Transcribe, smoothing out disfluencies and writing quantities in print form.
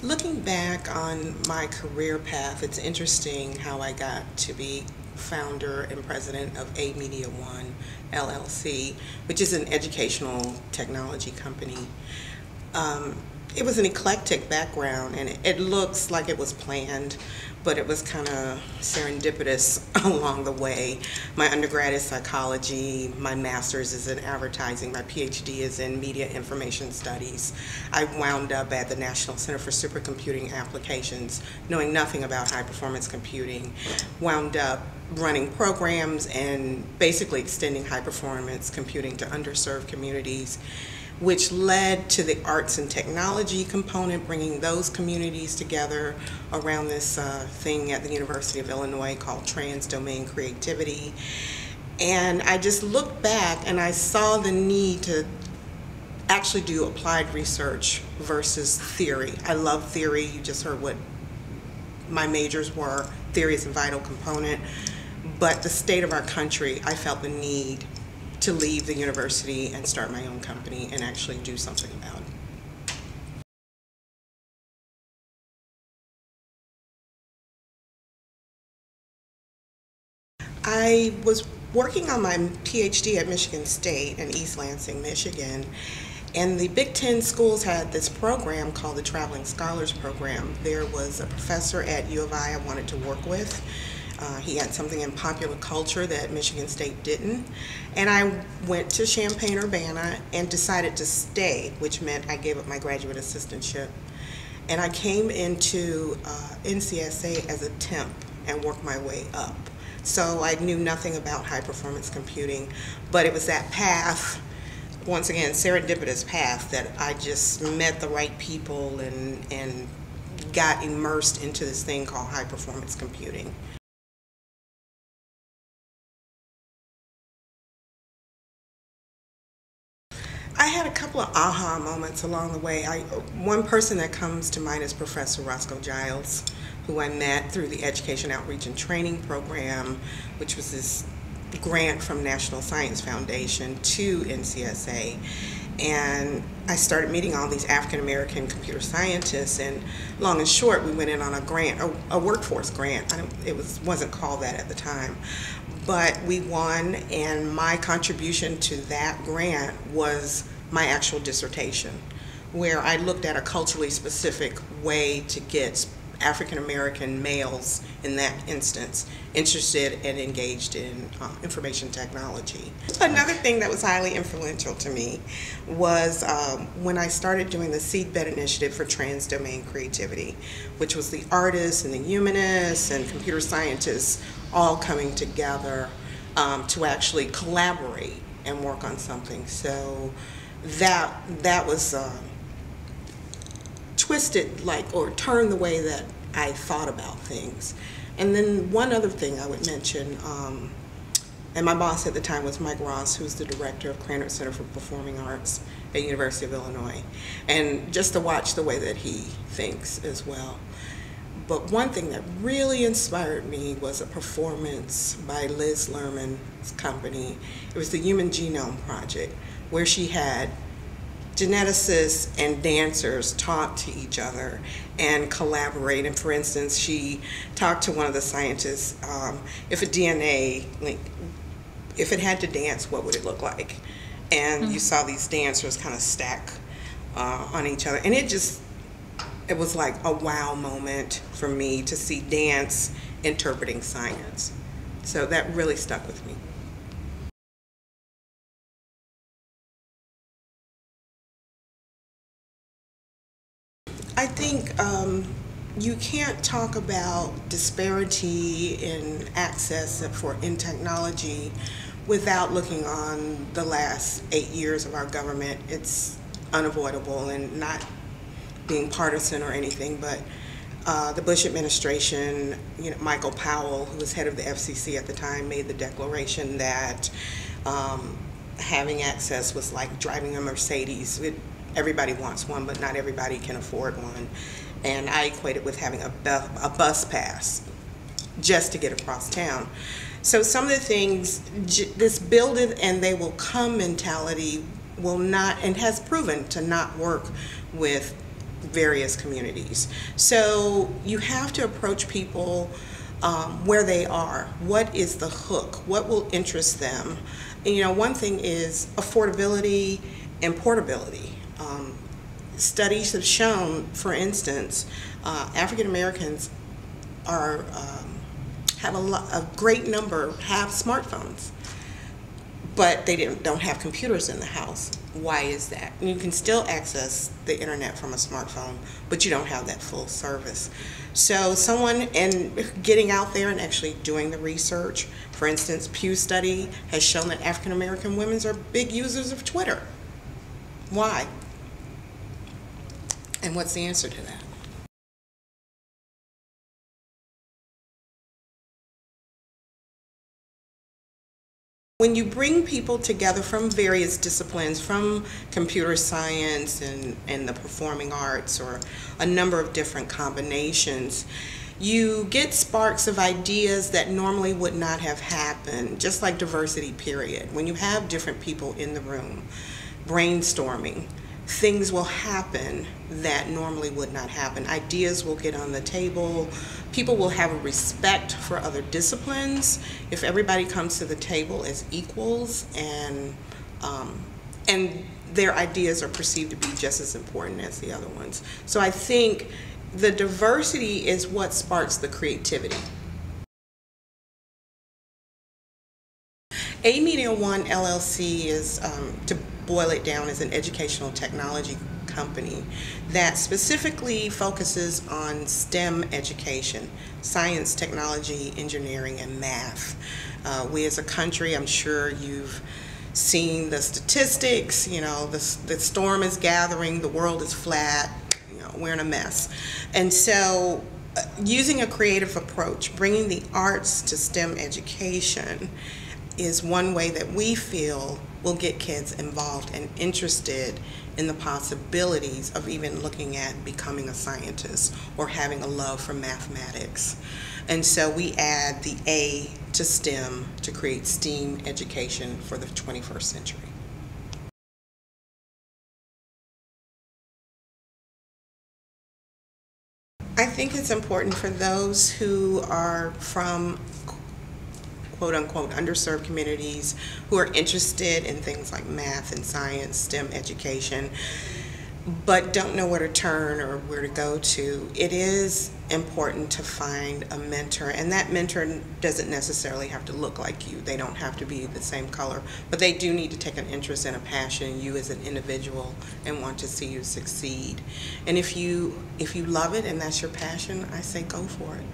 Looking back on my career path, it's interesting how I got to be founder and president of A Media One LLC, which is an educational technology company. It was an eclectic background, and it looks like it was planned, but it was kind of serendipitous along the way. My undergrad is psychology, my master's is in advertising, my Ph.D. is in media information studies. I wound up at the National Center for Supercomputing Applications, knowing nothing about high performance computing, wound up running programs and basically extending high performance computing to underserved communities, which led to the arts and technology component, bringing those communities together around this thing at the University of Illinois called trans-domain creativity. And I just looked back and I saw the need to actually do applied research versus theory. I love theory. You just heard what my majors were. Theory is a vital component. But the state of our country, I felt the need to leave the university and start my own company and actually do something about it. I was working on my Ph.D. at Michigan State in East Lansing, Michigan, and the Big Ten schools had this program called the Traveling Scholars Program. There was a professor at U of I wanted to work with. He had something in popular culture that Michigan State didn't. And I went to Champaign-Urbana and decided to stay, which meant I gave up my graduate assistantship. And I came into NCSA as a temp and worked my way up. So I knew nothing about high performance computing, but it was that path, once again, serendipitous path, that I just met the right people and got immersed into this thing called high performance computing. I had a couple of aha moments along the way. One person that comes to mind is Professor Roscoe Giles, who I met through the Education Outreach and Training Program, which was this grant from National Science Foundation to NCSA. And I started meeting all these African American computer scientists, and long and short, we went in on a grant, a workforce grant. It wasn't called that at the time, but we won, and my contribution to that grant was my actual dissertation, where I looked at a culturally specific way to get African American males, in that instance, interested and engaged in information technology. Another thing that was highly influential to me was when I started doing the Seedbed Initiative for Trans-Domain Creativity, which was the artists and the humanists and computer scientists all coming together to actually collaborate and work on something. So that was twisted, or turned the way that I thought about things. And then one other thing I would mention, and my boss at the time was Mike Ross, who's the director of Krannert Center for Performing Arts at University of Illinois, and just to watch the way that he thinks as well. But one thing that really inspired me was a performance by Liz Lerman's company. It was the Human Genome Project, where she had geneticists and dancers talk to each other and collaborate. And for instance, she talked to one of the scientists, if a DNA link, if it had to dance, what would it look like? And you saw these dancers kind of stack on each other. And it was like a wow moment for me to see dance interpreting science. So that really stuck with me. I think you can't talk about disparity in access in technology without looking on the last 8 years of our government. It's unavoidable, and not being partisan or anything, but the Bush administration, Michael Powell, who was head of the FCC at the time, made the declaration that having access was like driving a Mercedes. Everybody wants one, but not everybody can afford one. And I equate it with having a bus pass just to get across town. So some of the things, this build it and they will come mentality will not, and has proven to not work with various communities. So you have to approach people where they are. What is the hook? What will interest them? And, one thing is affordability and portability. Studies have shown, for instance, African Americans have a great number have smartphones, but they don't have computers in the house. Why is that? And you can still access the internet from a smartphone, but you don't have that full service. So getting out there and actually doing the research, for instance, Pew study has shown that African American women are big users of Twitter. Why? And what's the answer to that? When you bring people together from various disciplines, from computer science and the performing arts, or a number of different combinations, you get sparks of ideas that normally would not have happened, just like diversity, period. When you have different people in the room brainstorming, things will happen that normally would not happen. Ideas will get on the table. People will have a respect for other disciplines if everybody comes to the table as equals, and their ideas are perceived to be just as important as the other ones. So I think the diversity is what sparks the creativity. A Media One LLC is, to boil it down, is an educational technology company that specifically focuses on STEM education: science, technology, engineering, and math. We as a country, I'm sure you've seen the statistics, the storm is gathering, the world is flat, we're in a mess. And so using a creative approach, bringing the arts to STEM education, is one way that we feel will get kids involved and interested in the possibilities of even looking at becoming a scientist or having a love for mathematics. And so we add the A to STEM to create STEAM education for the 21st century. I think it's important for those who are from quote-unquote underserved communities, who are interested in things like math and science, STEM education, but don't know where to turn or where to go to. It is important to find a mentor, and that mentor doesn't necessarily have to look like you. They don't have to be the same color, but they do need to take an interest and a passion in you as an individual and want to see you succeed. And if you love it and that's your passion, I say go for it.